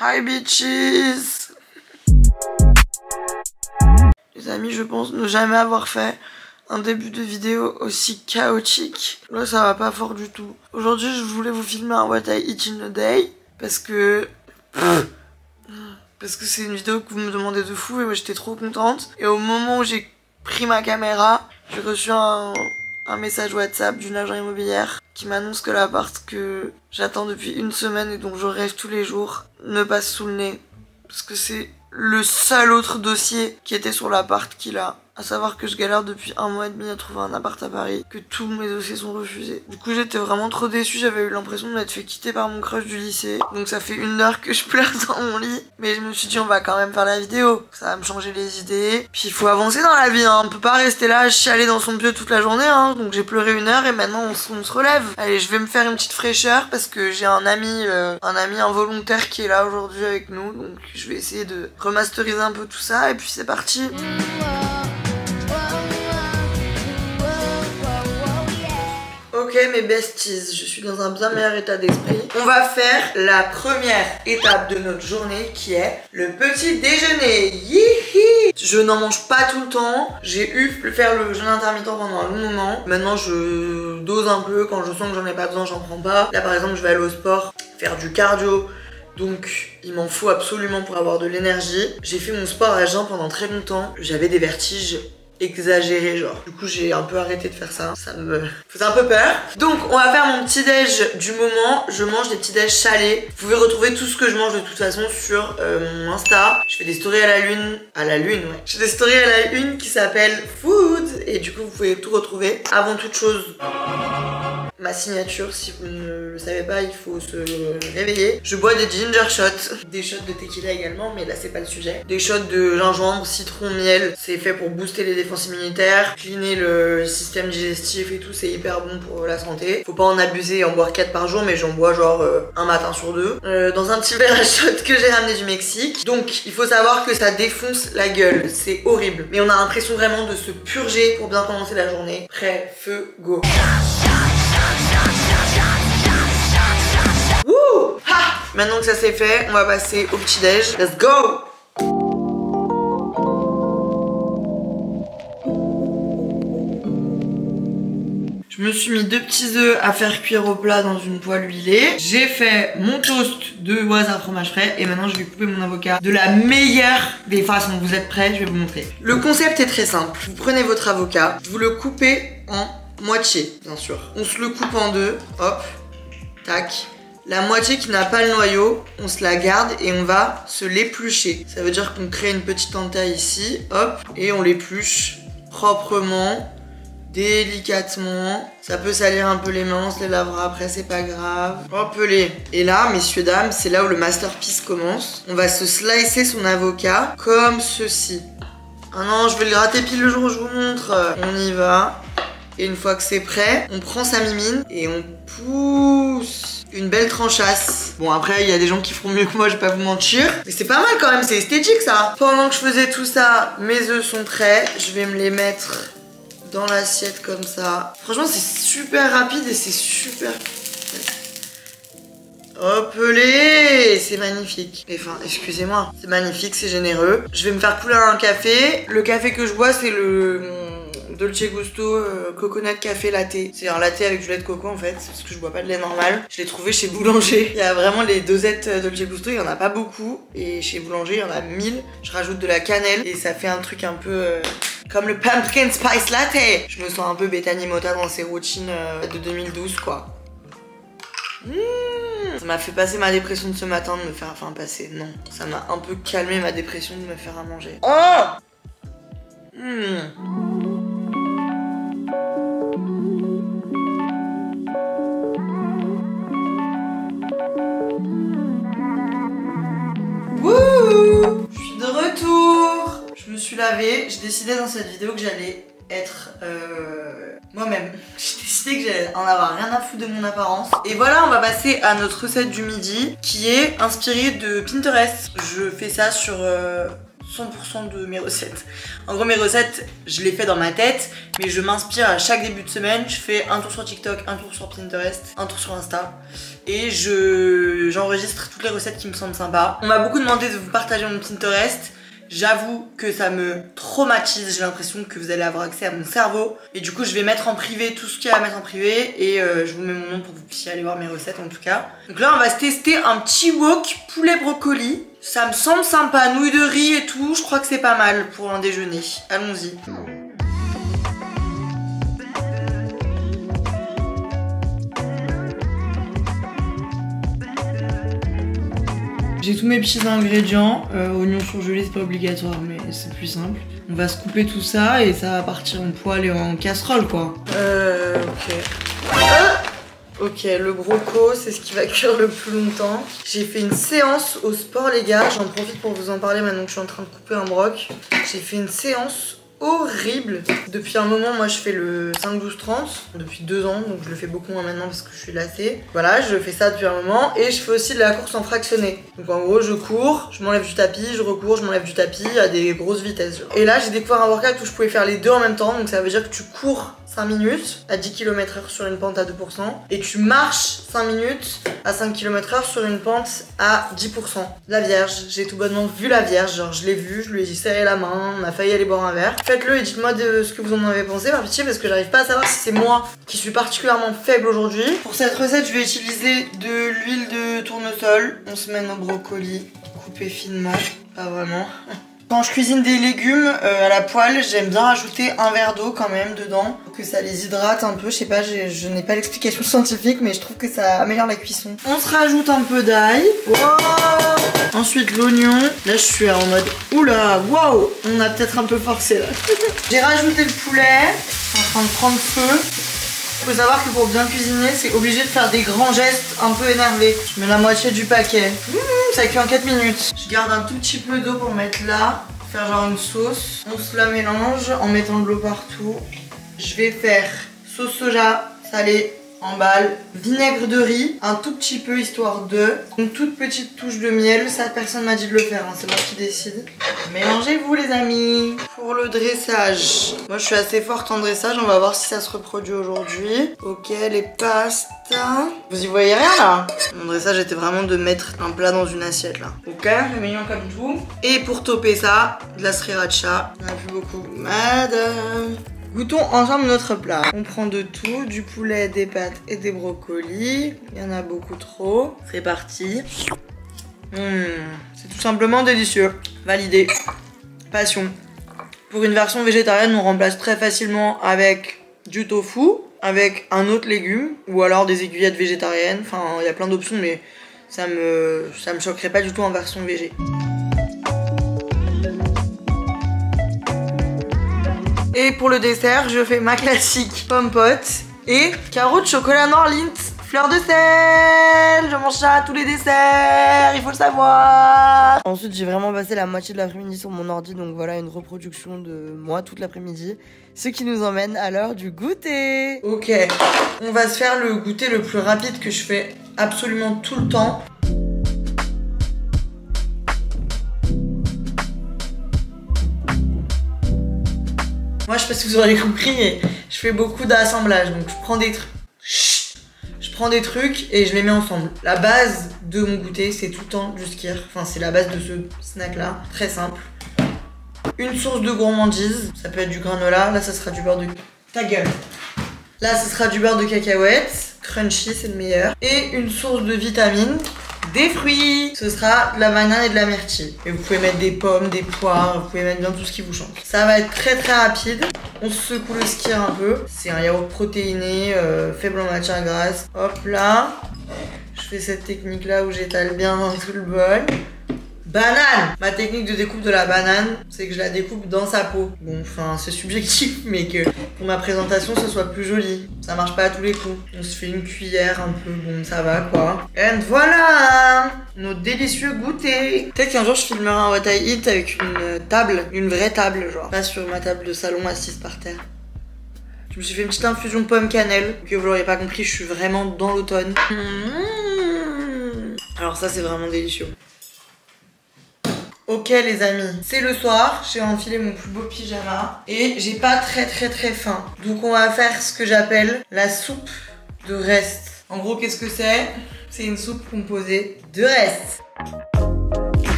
Hi bitches. Les amis, je pense ne jamais avoir fait un début de vidéo aussi chaotique. Là, ça va pas fort du tout. Aujourd'hui, je voulais vous filmer un What I Eat in a Day parce que c'est une vidéo que vous me demandez de fou et moi j'étais trop contente. Et au moment où j'ai pris ma caméra, j'ai reçu un message WhatsApp d'une agent immobilière qui m'annonce que l'appart que j'attends depuis une semaine et dont je rêve tous les jours me passe sous le nez. Parce que c'est le seul autre dossier qui était sur l'appart qu'il a. À savoir que je galère depuis 1 mois et demi à trouver un appart à Paris, que tous mes dossiers sont refusés. Du coup j'étais vraiment trop déçue, j'avais eu l'impression de m'être fait quitter par mon crush du lycée. Donc ça fait 1 heure que je pleure dans mon lit. Mais je me suis dit on va quand même faire la vidéo, ça va me changer les idées. Puis il faut avancer dans la vie, hein. On peut pas rester là à chialer dans son pieu toute la journée, hein. Donc j'ai pleuré 1 heure et maintenant on se relève. Allez, je vais me faire une petite fraîcheur parce que j'ai un ami involontaire qui est là aujourd'hui avec nous. Donc je vais essayer de remasteriser un peu tout ça et puis c'est parti. Ok mes besties, je suis dans un bien meilleur état d'esprit. On va faire la première étape de notre journée qui est le petit déjeuner. Yihi. Je n'en mange pas tout le temps. J'ai eu faire le jeûne intermittent pendant un long moment. Maintenant je dose un peu, quand je sens que j'en ai pas besoin j'en prends pas. Là par exemple je vais aller au sport, faire du cardio. Donc il m'en faut absolument pour avoir de l'énergie. J'ai fait mon sport à jeun pendant très longtemps. J'avais des vertiges exagéré genre. Du coup j'ai un peu arrêté de faire ça. Ça me faisait un peu peur. Donc on va faire mon petit déj du moment. Je mange des petits déj salés. Vous pouvez retrouver tout ce que je mange de toute façon sur mon Insta. Je fais des stories à la lune. À la lune, ouais. Je fais des stories à la lune qui s'appellent Food. Et du coup vous pouvez tout retrouver. Avant toute chose, ma signature, si vous ne le savez pas, il faut se réveiller. Je bois des ginger shots, des shots de tequila également, mais là c'est pas le sujet. Des shots de gingembre, citron, miel, c'est fait pour booster les défenses immunitaires, cleaner le système digestif et tout, c'est hyper bon pour la santé. Faut pas en abuser et en boire 4 par jour, mais j'en bois genre un matin sur 2. Dans un petit verre à shot que j'ai ramené du Mexique. Donc il faut savoir que ça défonce la gueule, c'est horrible. Mais on a l'impression vraiment de se purger pour bien commencer la journée. Prêt, feu, go. Wouh! Ha! Maintenant que ça c'est fait, on va passer au petit déj. Let's go! Je me suis mis 2 petits œufs à faire cuire au plat dans une poêle huilée. J'ai fait mon toast de Oise à fromage frais et maintenant je vais couper mon avocat de la meilleure des façons. Vous êtes prêts? Je vais vous montrer. Le concept est très simple. Vous prenez votre avocat, vous le coupez en moitié, bien sûr. On se le coupe en 2, hop, tac. La moitié qui n'a pas le noyau, on se la garde et on va se l'éplucher. Ça veut dire qu'on crée une petite entaille ici, hop, et on l'épluche proprement, délicatement. Ça peut salir un peu les mains, on se les lavera après, c'est pas grave. Hop-les. Et là, messieurs, dames, c'est là où le masterpiece commence. On va se slicer son avocat comme ceci. Ah non, je vais le gratter pile le jour où je vous montre. On y va. Et une fois que c'est prêt, on prend sa mimine et on pousse une belle tranchasse. Bon après il y a des gens qui feront mieux que moi, je vais pas vous mentir. Mais c'est pas mal quand même, c'est esthétique ça. Pendant que je faisais tout ça, mes œufs sont prêts. Je vais me les mettre dans l'assiette comme ça. Franchement c'est super rapide et c'est super... Hop-les, c'est magnifique. Enfin, excusez-moi, c'est magnifique, c'est généreux. Je vais me faire couler un café. Le café que je bois c'est le... Dolce Gusto coconut café latte. C'est un latte avec du lait de coco en fait, parce que je bois pas de lait normal. Je l'ai trouvé chez Boulanger. Il y a vraiment les dosettes Dolce Gusto, il y en a pas beaucoup. Et chez Boulanger, il y en a 1000. Je rajoute de la cannelle et ça fait un truc un peu comme le pumpkin spice latte. Je me sens un peu Bethany Motta dans ses routines de 2012 quoi. Ça m'a fait passer ma dépression de ce matin de me faire... Enfin passer, non. Ça m'a un peu calmé ma dépression de me faire à manger. Oh Wouh! Je suis de retour! Je me suis lavée, j'ai décidé dans cette vidéo que j'allais être moi-même. J'ai décidé que j'allais en avoir rien à foutre de mon apparence. Et voilà, on va passer à notre recette du midi qui est inspirée de Pinterest. Je fais ça sur 100% de mes recettes. En gros mes recettes je les fais dans ma tête, mais je m'inspire à chaque début de semaine. Je fais un tour sur TikTok, un tour sur Pinterest, un tour sur Insta et j'enregistre toutes les recettes qui me semblent sympas. On m'a beaucoup demandé de vous partager mon Pinterest. J'avoue que ça me traumatise, j'ai l'impression que vous allez avoir accès à mon cerveau. Et du coup je vais mettre en privé tout ce qu'il y a à mettre en privé. Et je vous mets mon nom pour que vous puissiez aller voir mes recettes en tout cas. Donc là on va se tester un petit wok poulet brocoli. Ça me semble sympa, nouilles de riz et tout, je crois que c'est pas mal pour un déjeuner. Allons-y. J'ai tous mes petits ingrédients, oignons surgelés c'est pas obligatoire mais c'est plus simple. On va se couper tout ça et ça va partir en poêle et en casserole quoi. Ok. Ok, le broco c'est ce qui va cuire le plus longtemps. J'ai fait une séance au sport les gars, j'en profite pour vous en parler maintenant que je suis en train de couper un broc. J'ai fait une séance horrible. Depuis un moment, moi je fais le 5-12-30 depuis 2 ans, donc je le fais beaucoup moins maintenant parce que je suis lassée. Voilà, je fais ça depuis un moment et je fais aussi de la course en fractionné. Donc en gros, je cours, je m'enlève du tapis, je recours, je m'enlève du tapis à des grosses vitesses. Et là, j'ai découvert un workout où je pouvais faire les deux en même temps, donc ça veut dire que tu cours 5 minutes à 10 km/h sur une pente à 2% et tu marches 5 minutes à 5 km/h sur une pente à 10%. La Vierge, j'ai tout bonnement vu la Vierge, genre je l'ai vue, je lui ai serré la main, on a failli aller boire un verre. Faites-le et dites-moi de ce que vous en avez pensé par pitié parce que j'arrive pas à savoir si c'est moi qui suis particulièrement faible aujourd'hui. Pour cette recette, je vais utiliser de l'huile de tournesol. On se met nos brocolis coupés finement, pas vraiment. Quand je cuisine des légumes à la poêle, j'aime bien rajouter un verre d'eau quand même dedans pour que ça les hydrate un peu. Je sais pas, je n'ai pas l'explication scientifique mais je trouve que ça améliore la cuisson. On se rajoute un peu d'ail. Wow. Ensuite l'oignon. Là je suis en mode oula, waouh, on a peut-être un peu forcé là. J'ai rajouté le poulet, en train de prendre feu. Faut savoir que pour bien cuisiner, c'est obligé de faire des grands gestes un peu énervés. Je mets la moitié du paquet. Ça cuit en 4 minutes. Je garde un tout petit peu d'eau pour mettre là, faire genre une sauce. On se la mélange en mettant de l'eau partout. Je vais faire sauce soja salée en balle, vinaigre de riz, un tout petit peu histoire de, une toute petite touche de miel. Ça personne m'a dit de le faire, hein, c'est moi qui décide. Mélangez-vous les amis. Pour le dressage, moi je suis assez forte en dressage, on va voir si ça se reproduit aujourd'hui. Ok, les pastas. Vous y voyez rien là? Mon dressage était vraiment de mettre un plat dans une assiette là. Ok, c'est mignon comme tout. Et pour topper ça, de la sriracha. On en a plus beaucoup. Madame. Goûtons ensemble notre plat. On prend de tout, du poulet, des pâtes et des brocolis. Il y en a beaucoup trop. C'est parti. C'est tout simplement délicieux. Validé. Passion. Pour une version végétarienne, on remplace très facilement avec du tofu, avec un autre légume, ou alors des aiguillettes végétariennes. Enfin, il y a plein d'options, mais ça me choquerait pas du tout en version végé. Et pour le dessert, je fais ma classique pomme pote et carreaux de chocolat noir Lindt, fleur de sel. Je mange ça à tous les desserts, il faut le savoir. Ensuite, j'ai vraiment passé la moitié de l'après-midi sur mon ordi, donc voilà une reproduction de moi toute l'après-midi. Ce qui nous emmène à l'heure du goûter. Ok, on va se faire le goûter le plus rapide que je fais absolument tout le temps. Moi, je sais pas si vous aurez compris, mais je fais beaucoup d'assemblage. Donc, je prends des trucs et je les mets ensemble. La base de mon goûter, c'est tout le temps du skyr. Enfin, c'est la base de ce snack-là. Très simple. Une source de gourmandise. Ça peut être du granola. Là, ça sera du beurre de... Ta gueule. Là, ce sera du beurre de cacahuète. Crunchy, c'est le meilleur. Et une source de vitamines. Des fruits, ce sera de la banane et de la myrtille. Et vous pouvez mettre des pommes, des poires, vous pouvez mettre bien tout ce qui vous chante. Ça va être très très rapide. On secoue le skyr un peu. C'est un yaourt protéiné, faible en matière grasse. Hop là. Je fais cette technique là où j'étale bien dans tout le bol. Banane! Ma technique de découpe de la banane, c'est que je la découpe dans sa peau. Bon, enfin, c'est subjectif, mais que pour ma présentation, ce soit plus joli. Ça marche pas à tous les coups. On se fait une cuillère un peu, bon, ça va quoi. Et voilà! Nos délicieux goûters. Peut-être qu'un jour, je filmerai un What I Eat avec une table, une vraie table, genre. Pas sur ma table de salon assise par terre. Je me suis fait une petite infusion pomme cannelle. Que vous l'auriez pas compris, je suis vraiment dans l'automne. Alors ça, c'est vraiment délicieux. Ok les amis, c'est le soir, j'ai enfilé mon plus beau pyjama et j'ai pas très faim. Donc on va faire ce que j'appelle la soupe de reste. En gros, qu'est-ce que c'est? C'est une soupe composée de reste.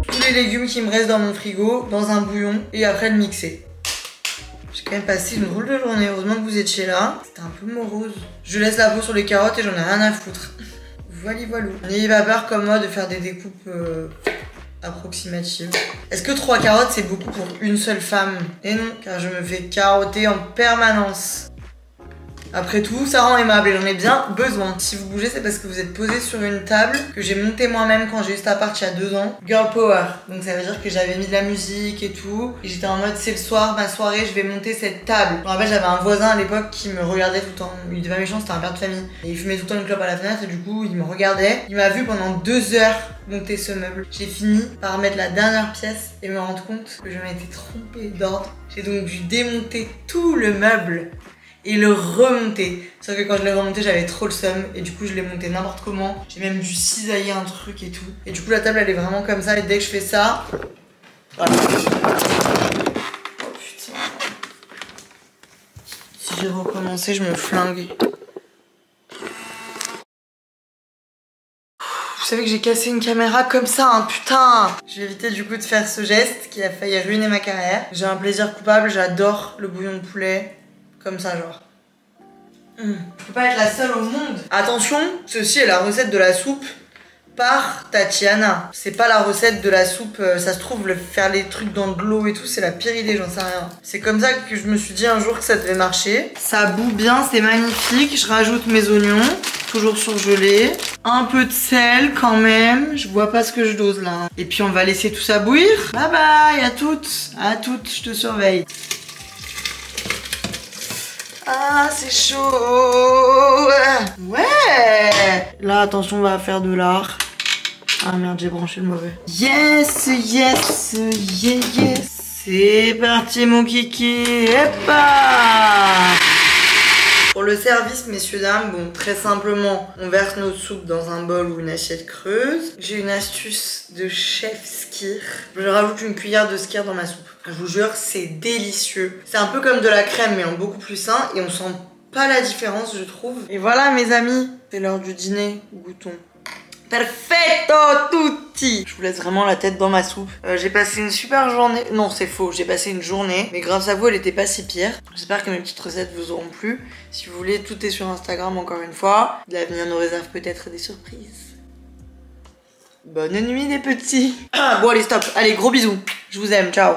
Tous les légumes qui me restent dans mon frigo, dans un bouillon et après le mixer. J'ai quand même passé une drôle de journée, heureusement que vous étiez là. C'était un peu morose. Je laisse la peau sur les carottes et j'en ai rien à foutre. Voilà. N'ayez pas peur comme moi de faire des découpes approximatives. Est-ce que 3 carottes c'est beaucoup pour une seule femme? Et non, car je me fais carotter en permanence. Après tout, ça rend aimable et j'en ai bien besoin. Si vous bougez, c'est parce que vous êtes posé sur une table que j'ai montée moi-même quand j'ai eu cet appart il y a 2 ans. Girl power. Donc ça veut dire que j'avais mis de la musique et tout. Et j'étais en mode, c'est le soir, ma soirée, je vais monter cette table. Je me rappelle, j'avais un voisin à l'époque qui me regardait tout le temps. Il était pas méchant, c'était un père de famille. Et il fumait tout le temps une clope à la fenêtre et du coup, il me regardait. Il m'a vu pendant 2 heures monter ce meuble. J'ai fini par mettre la dernière pièce et me rendre compte que je m'étais trompée d'ordre. J'ai donc dû démonter tout le meuble et le remonter. Sauf que quand je l'ai remonté, j'avais trop le seum et du coup je l'ai monté n'importe comment. J'ai même dû cisailler un truc et tout. Et du coup la table elle est vraiment comme ça et dès que je fais ça, voilà. Oh putain. Si j'ai recommencé, je me flingue. Vous savez que j'ai cassé une caméra comme ça, hein, putain. Je vais éviter du coup de faire ce geste qui a failli ruiner ma carrière. J'ai un plaisir coupable, j'adore le bouillon de poulet. Comme ça, genre. Je peux pas être la seule au monde. Attention, ceci est la recette de la soupe par Tatiana. C'est pas la recette de la soupe, ça se trouve, faire les trucs dans de l'eau et tout, c'est la pire idée, j'en sais rien. C'est comme ça que je me suis dit un jour que ça devait marcher. Ça bout bien, c'est magnifique. Je rajoute mes oignons, toujours surgelés. Un peu de sel quand même. Je vois pas ce que je dose là. Et puis on va laisser tout ça bouillir. Bye bye, à toutes, je te surveille. Ah, c'est chaud. Ouais. Là, attention, on va faire de l'art. Ah merde, j'ai branché le mauvais. Yes. C'est parti, mon kiki. Epa. Pour le service, messieurs, dames, bon, très simplement, on verse notre soupe dans un bol ou une assiette creuse. J'ai une astuce de chef skyr. Je rajoute une cuillère de skyr dans ma soupe. Je vous jure, c'est délicieux. C'est un peu comme de la crème, mais en beaucoup plus sain. Et on sent pas la différence, je trouve. Et voilà, mes amis, c'est l'heure du dîner. Goûtons. Perfetto tutti. Je vous laisse vraiment la tête dans ma soupe. J'ai passé une super journée. Non, c'est faux, j'ai passé une journée. Mais grâce à vous, elle était pas si pire. J'espère que mes petites recettes vous auront plu. Si vous voulez, tout est sur Instagram encore une fois. L'avenir nous réserve peut-être des surprises. Bonne nuit les petits. Bon allez, stop. Allez, gros bisous. Je vous aime, ciao.